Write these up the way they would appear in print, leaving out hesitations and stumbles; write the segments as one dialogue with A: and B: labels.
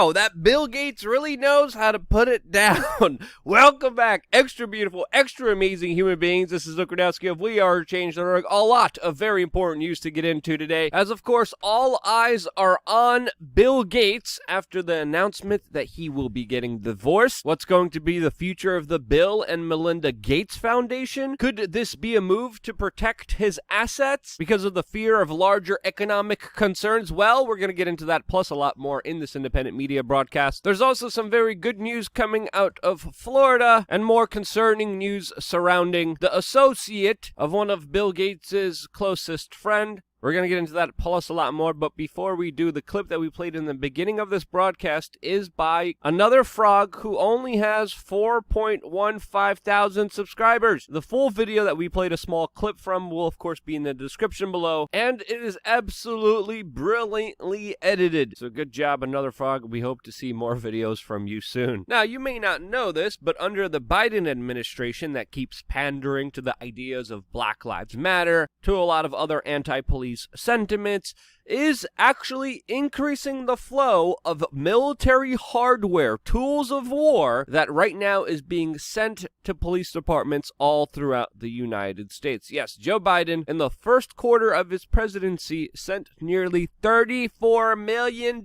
A: Wow, that Bill Gates really knows how to put it down. Welcome back, extra beautiful, extra amazing human beings. This is Luke Rudowski of WeAreChange.org. A lot of very important news to get into today, as of course all eyes are on Bill Gates after the announcement that he will be getting divorced. What's going to be the future of the Bill and Melinda Gates Foundation? Could this be a move to protect his assets because of the fear of larger economic concerns? Well, we're going to get into that plus a lot more in this independent media broadcast. There's also some very good news coming out of Florida and more concerning news surrounding the associate of one of Bill Gates's closest friend. We're going to get into that plus a lot more, but before we do, the clip that we played in the beginning of this broadcast is by another frog who only has 4.15 thousand subscribers. The full video that we played a small clip from will, of course, be in the description below, and it is absolutely brilliantly edited. So good job, Another Frog. We hope to see more videos from you soon. Now, you may not know this, but under the Biden administration that keeps pandering to the ideas of Black Lives Matter, to a lot of other anti-police sentiments, is actually increasing the flow of military hardware, tools of war, that right now is being sent to police departments all throughout the United States. Yes, Joe Biden, in the first quarter of his presidency, sent nearly $34 million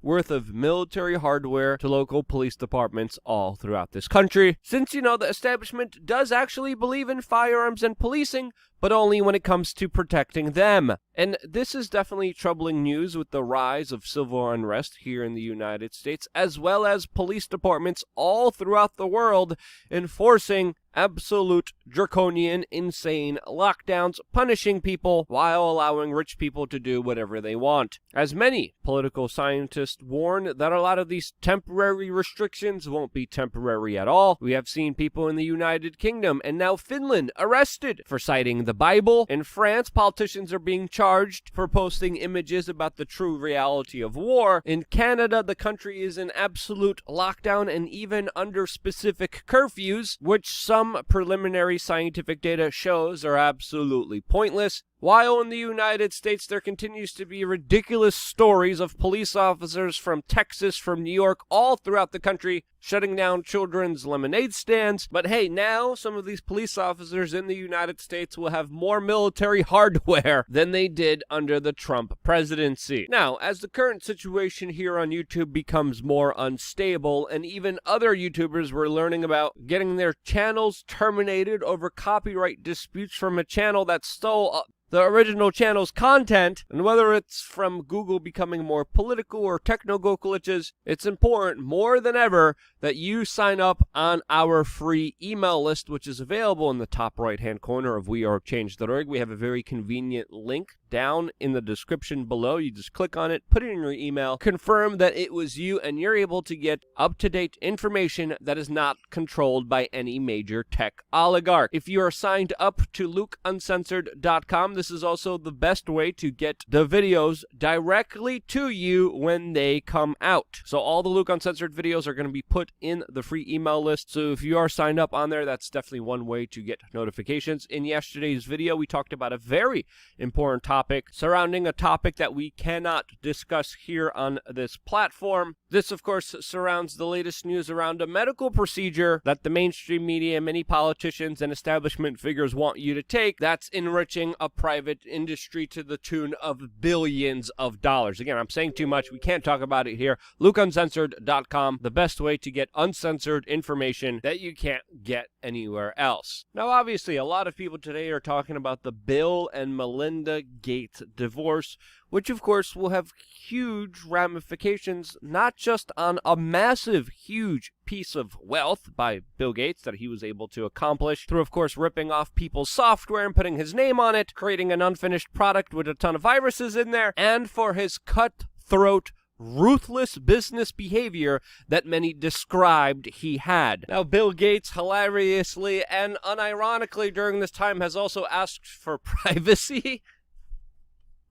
A: worth of military hardware to local police departments all throughout this country. Since, the establishment does actually believe in firearms and policing, but only when it comes to protecting them. And this is definitely troubling news with the rise of civil unrest here in the United States, as well as police departments all throughout the world enforcing absolute draconian, insane lockdowns, punishing people while allowing rich people to do whatever they want. As many political scientists warn that a lot of these temporary restrictions won't be temporary at all. We have seen people in the United Kingdom and now Finland arrested for citing the Bible. In France, politicians are being charged for posting images about the true reality of war. In Canada, the country is in absolute lockdown and even under specific curfews, which some preliminary scientific data shows are absolutely pointless. While in the United States, there continues to be ridiculous stories of police officers from Texas, from New York, all throughout the country, shutting down children's lemonade stands. But hey, now some of these police officers in the United States will have more military hardware than they did under the Trump presidency. Now, as the current situation here on YouTube becomes more unstable, and even other YouTubers were learning about getting their channels terminated over copyright disputes from a channel that stole the original channel's content, and whether it's from Google becoming more political or technical glitches, it's important more than ever that you sign up on our free email list, which is available in the top right-hand corner of WeAreChange.org. We have a very convenient link down in the description below. You just click on it, put it in your email, confirm that it was you, and you're able to get up-to-date information that is not controlled by any major tech oligarch. If you are signed up to LukeUncensored.com, this is also the best way to get the videos directly to you when they come out. So all the Luke Uncensored videos are going to be put in the free email list. So if you are signed up on there, that's definitely one way to get notifications. In yesterday's video, we talked about a very important topic surrounding a topic that we cannot discuss here on this platform. This, of course, surrounds the latest news around a medical procedure that the mainstream media, many politicians, and establishment figures want you to take that's enriching a private industry to the tune of billions of dollars. Again, I'm saying too much. We can't talk about it here. LukeUncensored.com, the best way to get uncensored information that you can't get anywhere else. Now, obviously, a lot of people today are talking about the Bill and Melinda Gates divorce, which of course will have huge ramifications, not just on a massive, huge piece of wealth by Bill Gates that he was able to accomplish through, of course, ripping off people's software and putting his name on it, creating an unfinished product with a ton of viruses in there, and for his cutthroat, ruthless business behavior that many described he had. Now, Bill Gates, hilariously and unironically during this time, has also asked for privacy,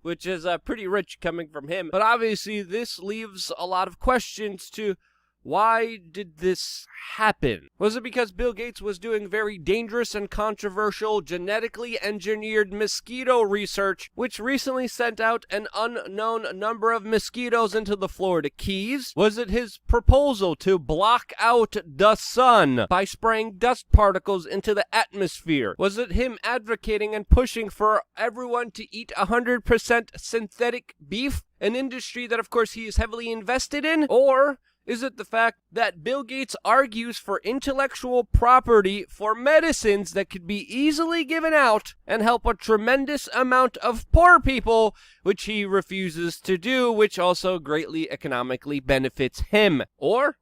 A: which is pretty rich coming from him. But obviously, this leaves a lot of questions to Why did this happen? Was it because Bill Gates was doing very dangerous and controversial genetically engineered mosquito research, which recently sent out an unknown number of mosquitoes into the Florida Keys? Was it his proposal to block out the sun by spraying dust particles into the atmosphere? Was it him advocating and pushing for everyone to eat 100% synthetic beef, an industry that of course he is heavily invested in? Or is it the fact that Bill Gates argues for intellectual property for medicines that could be easily given out and help a tremendous amount of poor people, which he refuses to do, which also greatly economically benefits him? Or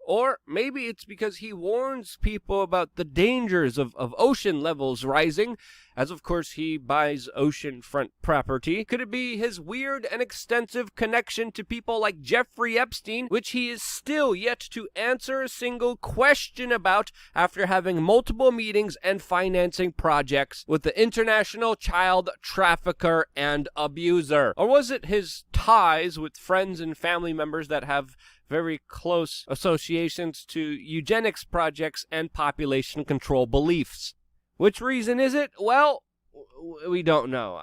A: maybe it's because he warns people about the dangers of ocean levels rising, as of course he buys oceanfront property. Could it be his weird and extensive connection to people like Jeffrey Epstein, which he is still yet to answer a single question about after having multiple meetings and financing projects with the international child trafficker and abuser? Or was it his ties with friends and family members that have very close associations to eugenics projects and population control beliefs? Which reason is it? Well, we don't know.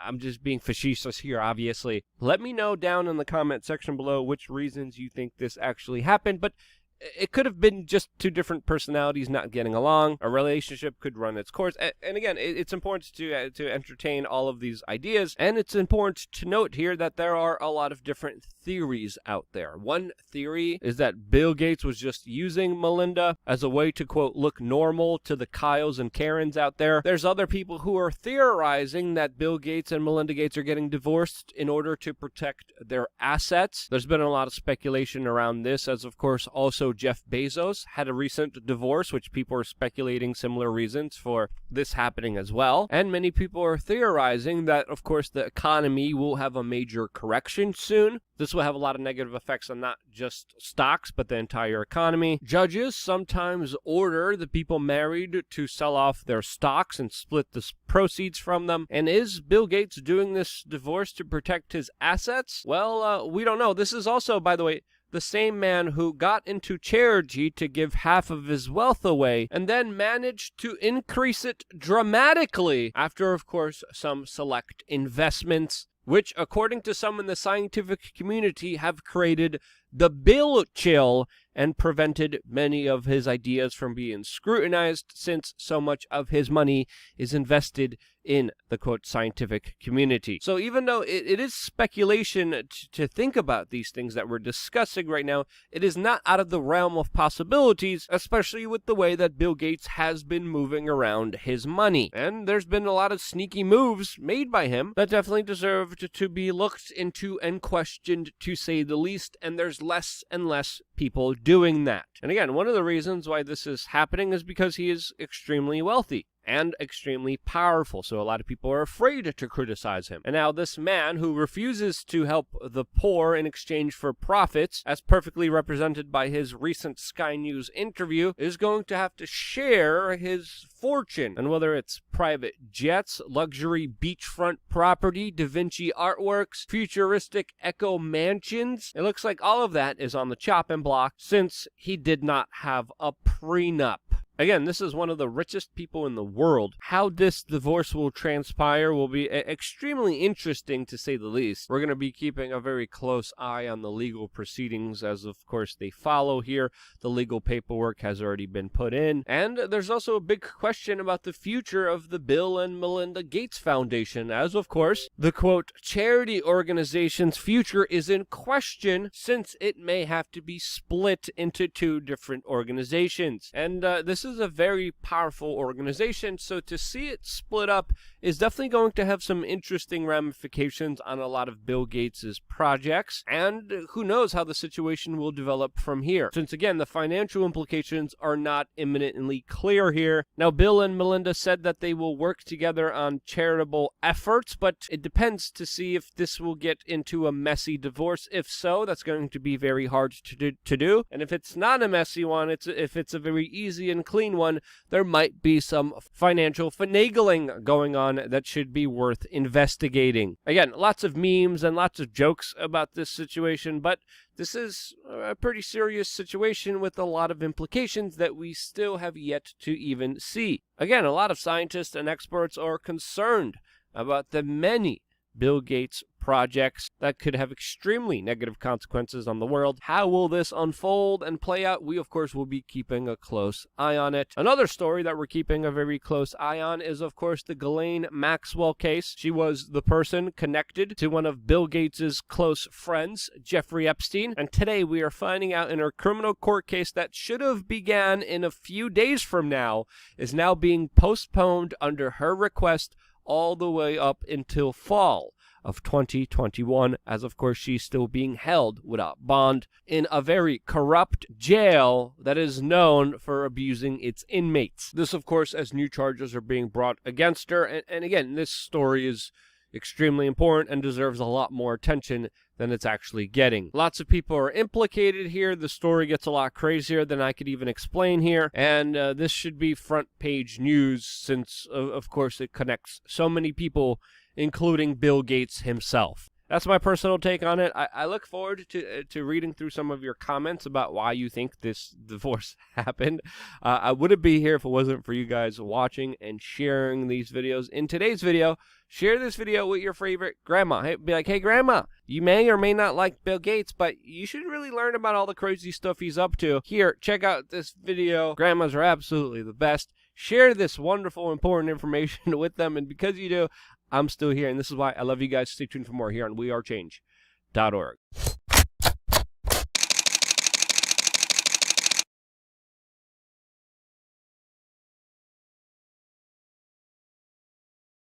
A: I'm just being facetious here, obviously. Let me know down in the comment section below which reasons you think this actually happened, but it could have been just two different personalities not getting along. A relationship could run its course. And again, it's important to entertain all of these ideas. And it's important to note here that there are a lot of different theories out there. One theory is that Bill Gates was just using Melinda as a way to, quote, look normal to the Kyles and Karens out there. There's other people who are theorizing that Bill Gates and Melinda Gates are getting divorced in order to protect their assets. There's been a lot of speculation around this, as of course also Jeff Bezos had a recent divorce, which people are speculating similar reasons for this happening as well. And many people are theorizing that, of course, the economy will have a major correction soon. This will have a lot of negative effects on not just stocks, but the entire economy. Judges sometimes order the people married to sell off their stocks and split the proceeds from them. And is Bill Gates doing this divorce to protect his assets? Well, we don't know. This is also, by the way, the same man who got into charity to give half of his wealth away and then managed to increase it dramatically after, of course, some select investments, which, according to some in the scientific community, have created the Bill chill and prevented many of his ideas from being scrutinized, since so much of his money is invested in the, quote, scientific community. So even though it is speculation to think about these things that we're discussing right now, it is not out of the realm of possibilities, especially with the way that Bill Gates has been moving around his money. And there's been a lot of sneaky moves made by him that definitely deserve to be looked into and questioned, to say the least, and there's less and less people doing that. And again, one of the reasons why this is happening is because he is extremely wealthy and extremely powerful, so a lot of people are afraid to criticize him. And now this man who refuses to help the poor in exchange for profits, as perfectly represented by his recent Sky News interview, is going to have to share his fortune. And whether it's private jets, luxury beachfront property, Da Vinci artworks, futuristic eco mansions, it looks like all of that is on the chopping block since he did not have a prenup. Again, this is one of the richest people in the world. How this divorce will transpire will be extremely interesting, to say the least. We're going to be keeping a very close eye on the legal proceedings, as of course they follow here. The legal paperwork has already been put in. And there's also a big question about the future of the Bill and Melinda Gates Foundation, as of course the, quote, charity organization's future is in question, since it may have to be split into two different organizations. And this is a very powerful organization, so to see it split up is definitely going to have some interesting ramifications on a lot of Bill Gates' projects, and who knows how the situation will develop from here, since again the financial implications are not imminently clear here. Now, Bill and Melinda said that they will work together on charitable efforts, but it depends to see if this will get into a messy divorce. If so, that's going to be very hard to do, and if it's not a messy one, if it's a very easy and clear clean one, there might be some financial finagling going on that should be worth investigating. Again, lots of memes and lots of jokes about this situation, but this is a pretty serious situation with a lot of implications that we still have yet to even see. Again, a lot of scientists and experts are concerned about the many Bill Gates projects that could have extremely negative consequences on the world. How will this unfold and play out? We, of course, will be keeping a close eye on it. Another story that we're keeping a very close eye on is, of course, the Ghislaine Maxwell case. She was the person connected to one of Bill Gates's close friends, Jeffrey Epstein, and today we are finding out in her criminal court case that should have began in a few days from now is now being postponed under her request all the way up until fall of 2021, as of course she's still being held without bond in a very corrupt jail that is known for abusing its inmates. This, of course, as new charges are being brought against her. And again, this story is extremely important and deserves a lot more attention than it's actually getting. Lots of people are implicated here. The story gets a lot crazier than I could even explain here, and this should be front page news since, of course, it connects so many people, including Bill Gates himself. That's my personal take on it. I look forward to reading through some of your comments about why you think this divorce happened. I wouldn't be here if it wasn't for you guys watching and sharing these videos. In today's video, share this video with your favorite grandma. Hey, be like, hey, grandma, you may or may not like Bill Gates, but you should really learn about all the crazy stuff he's up to. Here, check out this video. Grandmas are absolutely the best. Share this wonderful, important information with them, and because you do, I'm still here, and this is why I love you guys. Stay tuned for more here on WeAreChange.org.